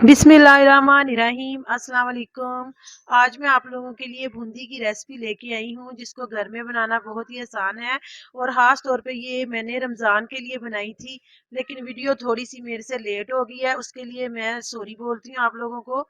बिस्मिल्लाहिर्रहमानिर्रहीम अस्सलाम वालेकुम। आज मैं आप लोगों के लिए बूंदी की रेसिपी लेके आई हूँ जिसको घर में बनाना बहुत ही आसान है। और ख़ास तौर पे ये मैंने रमज़ान के लिए बनाई थी, लेकिन वीडियो थोड़ी सी मेरे से लेट हो गई है, उसके लिए मैं सॉरी बोलती हूँ आप लोगों को।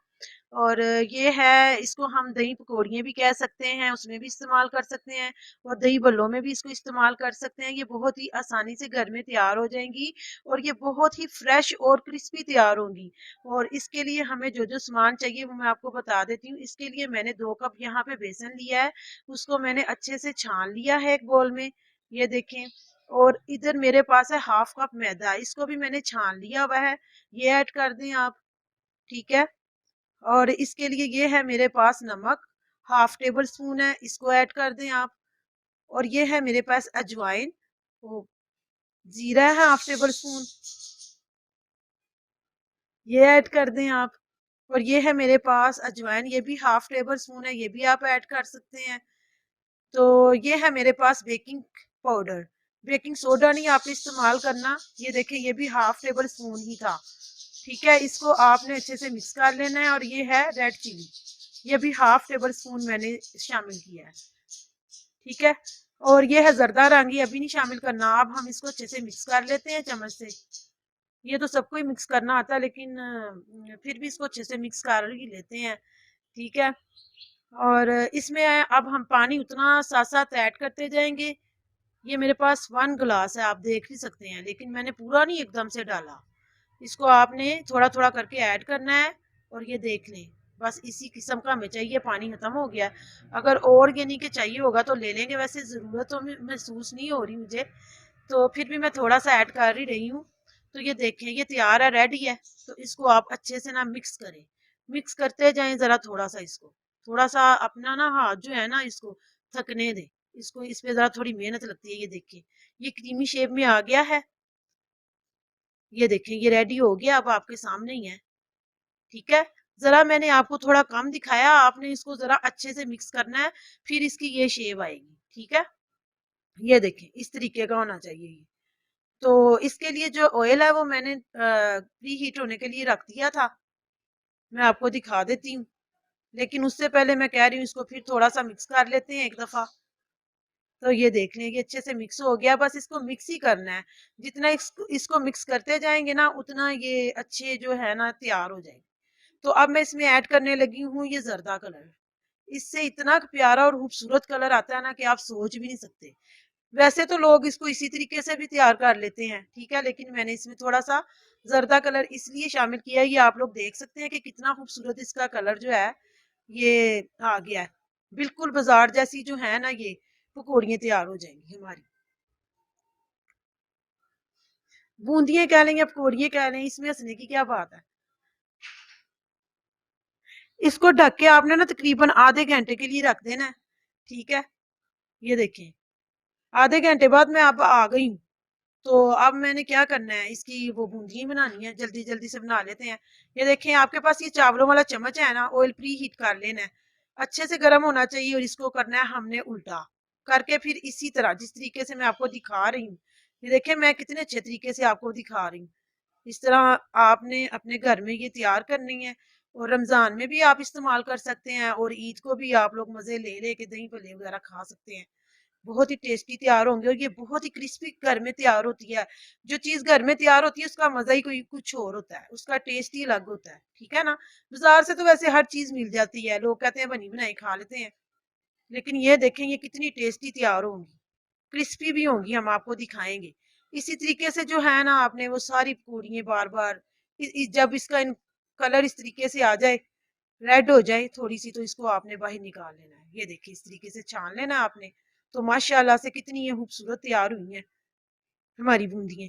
और ये है, इसको हम दही पकौड़ियाँ भी कह सकते हैं, उसमें भी इस्तेमाल कर सकते हैं, और दही बल्लों में भी इसको इस्तेमाल कर सकते हैं। ये बहुत ही आसानी से घर में तैयार हो जाएंगी और ये बहुत ही फ्रेश और क्रिस्पी तैयार होंगी। और इसके लिए हमें जो जो सामान चाहिए वो मैं आपको बता देती हूँ। इसके लिए मैंने 2 कप यहाँ पे बेसन लिया है, उसको मैंने अच्छे से छान लिया है एक बोल में, ये देखें। और इधर मेरे पास है हाफ कप मैदा, इसको भी मैंने छान लिया हुआ है, ये ऐड कर दें आप। ठीक है। और इसके लिए ये है मेरे पास नमक, हाफ टेबल स्पून है, इसको ऐड कर दें आप। और ये है मेरे पास अजवाइन, वो जीरा है हाफ टेबल स्पून, ये ऐड कर दें आप। और ये है मेरे पास अजवाइन, ये भी हाफ टेबल स्पून है, ये भी आप ऐड कर सकते हैं। तो ये है मेरे पास बेकिंग पाउडर, बेकिंग सोडा नहीं आपने इस्तेमाल करना, ये देखिए ये भी हाफ टेबल स्पून ही था। ठीक है, इसको आपने अच्छे से मिक्स कर लेना है। और ये है रेड चिली, ये भी हाफ टेबल स्पून मैंने शामिल किया है। ठीक है। और ये है जरदा रंग, ये अभी नहीं शामिल करना, अब हम इसको अच्छे से मिक्स कर लेते हैं चम्मच से। ये तो सबको ही मिक्स करना आता है, लेकिन फिर भी इसको अच्छे से मिक्स कर ही लेते हैं। ठीक है। और इसमें अब हम पानी उतना साथ साथ ऐड करते जाएंगे। ये मेरे पास 1 गिलास है, आप देख ही सकते हैं, लेकिन मैंने पूरा नहीं एकदम से डाला। इसको आपने थोड़ा थोड़ा करके ऐड करना है। और ये देख लें, बस इसी किस्म का हमें चाहिए, पानी खत्म हो गया। अगर और यानी कि चाहिए होगा तो ले लेंगे, वैसे ज़रूरत तो महसूस नहीं हो रही मुझे, तो फिर भी मैं थोड़ा सा ऐड कर ही रही हूँ। तो ये देखें, ये तैयार है, रेडी है। तो इसको आप अच्छे से ना मिक्स करें, मिक्स करते जाएं ज़रा, थोड़ा सा इसको, थोड़ा सा अपना ना हाथ जो है ना इसको थकने दें। इसको, इस पे ज़रा थोड़ी मेहनत लगती है। ये देखिए, ये क्रीमी शेप में आ गया है, ये देखें ये रेडी हो गया, अब आपके सामने ही है। ठीक है। जरा मैंने आपको थोड़ा कम दिखाया, आपने इसको जरा अच्छे से मिक्स करना है, फिर इसकी ये शेप आएगी। ठीक है। ये देखें, इस तरीके का होना चाहिए ये। तो इसके लिए जो ऑयल है वो मैंने प्री हीट होने के लिए रख दिया था, मैं आपको दिखा देती हूँ। लेकिन उससे पहले मैं कह रही हूँ इसको फिर थोड़ा सा मिक्स कर लेते हैं एक दफा। तो ये देख लें, ये अच्छे से मिक्स हो गया, बस इसको मिक्स ही करना है। जितना इसको मिक्स करते जाएंगे ना, उतना ये अच्छे जो है ना तैयार हो जाएंगे। तो अब मैं इसमें ऐड करने लगी हूँ ये जर्दा कलर। इससे इतना प्यारा और खूबसूरत कलर आता है ना कि आप सोच भी नहीं सकते। वैसे तो लोग इसको इसी तरीके से भी तैयार कर लेते हैं, ठीक है, लेकिन मैंने इसमें थोड़ा सा जर्दा कलर इसलिए शामिल किया है। ये आप लोग देख सकते हैं कि कितना खूबसूरत इसका कलर जो है ये आ गया है। बिल्कुल बाजार जैसी जो है ना ये पकौड़ियाँ तैयार हो जाएंगी हमारी। बूंदियाँ कह लें या पकौड़ियाँ कह लें, इसमें हंसने की क्या बात है। इसको ढक के आपने ना तकरीबन आधे घंटे के लिए रख देना है। ठीक है। ये देखें, आधे घंटे बाद मैं अब आ गई हूँ। तो अब मैंने क्या करना है, इसकी वो बूंदियाँ बनानी है, जल्दी जल्दी से बना लेते हैं। ये देखें, आपके पास ये चावलों वाला चम्मच है ना, ऑयल प्री हीट कर लेना है, अच्छे से गर्म होना चाहिए। और इसको करना है हमने उल्टा करके, फिर इसी तरह जिस तरीके से मैं आपको दिखा रही हूँ, ये देखें मैं कितने अच्छे तरीके से आपको दिखा रही हूँ। इस तरह आपने अपने घर में ये तैयार करनी है। और रमजान में भी आप इस्तेमाल कर सकते हैं, और ईद को भी आप लोग मजे ले ले के दही भल्ले वगैरह खा सकते हैं। बहुत ही टेस्टी तैयार होंगे, और ये बहुत ही क्रिस्पी घर में तैयार होती है। जो चीज घर में तैयार होती है उसका मजा ही कोई कुछ और होता है, उसका टेस्ट ही अलग होता है। ठीक है ना। बाजार से तो वैसे हर चीज मिल जाती है, लोग कहते हैं बनी बनाई खा लेते हैं, लेकिन ये देखें ये कितनी टेस्टी तैयार होंगी, क्रिस्पी भी होंगी, हम आपको दिखाएंगे। इसी तरीके से जो है ना, आपने वो सारी पूड़ियाँ बार बार जब इसका कलर इस तरीके से आ जाए, रेड हो जाए थोड़ी सी, तो इसको आपने बाहर निकाल लेना है। ये देखिए इस तरीके से छान लेना है आपने। तो माशाल्लाह से कितनी ये खूबसूरत तैयार हुई है हमारी बूंदियाँ।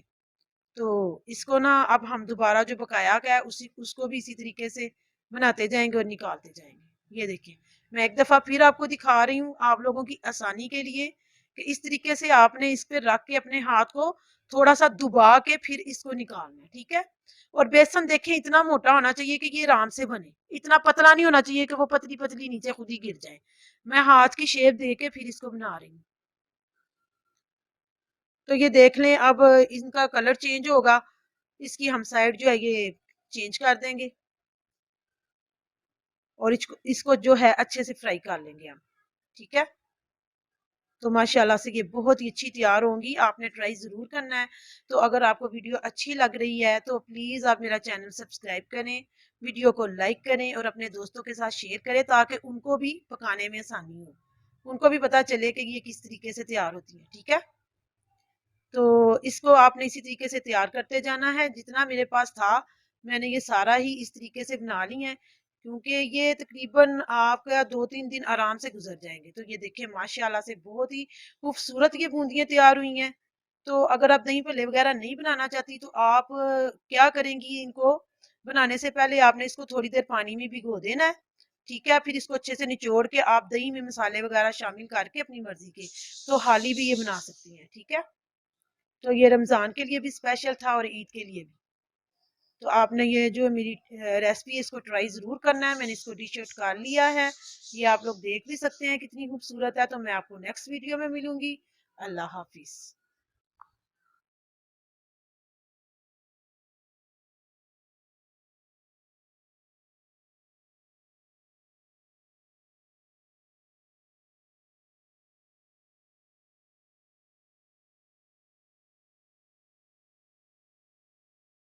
तो इसको ना अब हम दोबारा जो पकाया गया है उसी उसको भी इसी तरीके से बनाते जाएंगे और निकालते जाएंगे। ये देखिए, मैं एक दफा फिर आपको दिखा रही हूँ आप लोगों की आसानी के लिए, कि इस तरीके से आपने इस पे रख के अपने हाथ को थोड़ा सा दबा के फिर इसको निकालना है। ठीक है। और बेसन देखें इतना मोटा होना चाहिए कि ये आराम से बने, इतना पतला नहीं होना चाहिए कि वो पतली पतली नीचे खुद ही गिर जाए। मैं हाथ की शेप दे के फिर इसको बना रही हूँ। तो ये देख लें, अब इनका कलर चेंज होगा, इसकी हम साइड जो है ये चेंज कर देंगे। और इसको जो है अच्छे से फ्राई कर लेंगे हम। ठीक है, तो माशाल्लाह से ये बहुत ही अच्छी तैयार होंगी, आपने ट्राई ज़रूर करना है। तो अगर आपको वीडियो अच्छी लग रही है तो प्लीज़ आप मेरा चैनल सब्सक्राइब करें, वीडियो को लाइक करें और अपने दोस्तों के साथ शेयर करें ताकि उनको भी पकाने में आसानी हो, उनको भी पता चले कि ये किस तरीके से तैयार होती है। ठीक है, तो इसको आपने इसी तरीके से तैयार करते जाना है। जितना मेरे पास था मैंने ये सारा ही इस तरीके से बना ली है, क्योंकि ये तकरीबन आपका 2-3 दिन आराम से गुजर जाएंगे। तो ये देखिए माशाल्लाह से बहुत ही खूबसूरत ये बूंदियां तैयार हुई हैं। तो अगर आप दही भल्ले वगैरह नहीं बनाना चाहती तो आप क्या करेंगी, इनको बनाने से पहले आपने इसको थोड़ी देर पानी में भिगो देना है। ठीक है, फिर इसको अच्छे से निचोड़ के आप दही में मसाले वगैरह शामिल करके अपनी मर्जी के तो हाली भी ये बना सकती हैं। ठीक है, तो ये रमज़ान के लिए भी स्पेशल था और ईद के लिए भी। तो आपने ये जो मेरी रेसिपी है इसको ट्राई ज़रूर करना है। मैंने इसको डिश आउट कर लिया है, ये आप लोग देख भी सकते हैं कितनी खूबसूरत है। तो मैं आपको नेक्स्ट वीडियो में मिलूंगी। अल्लाह हाफिज़।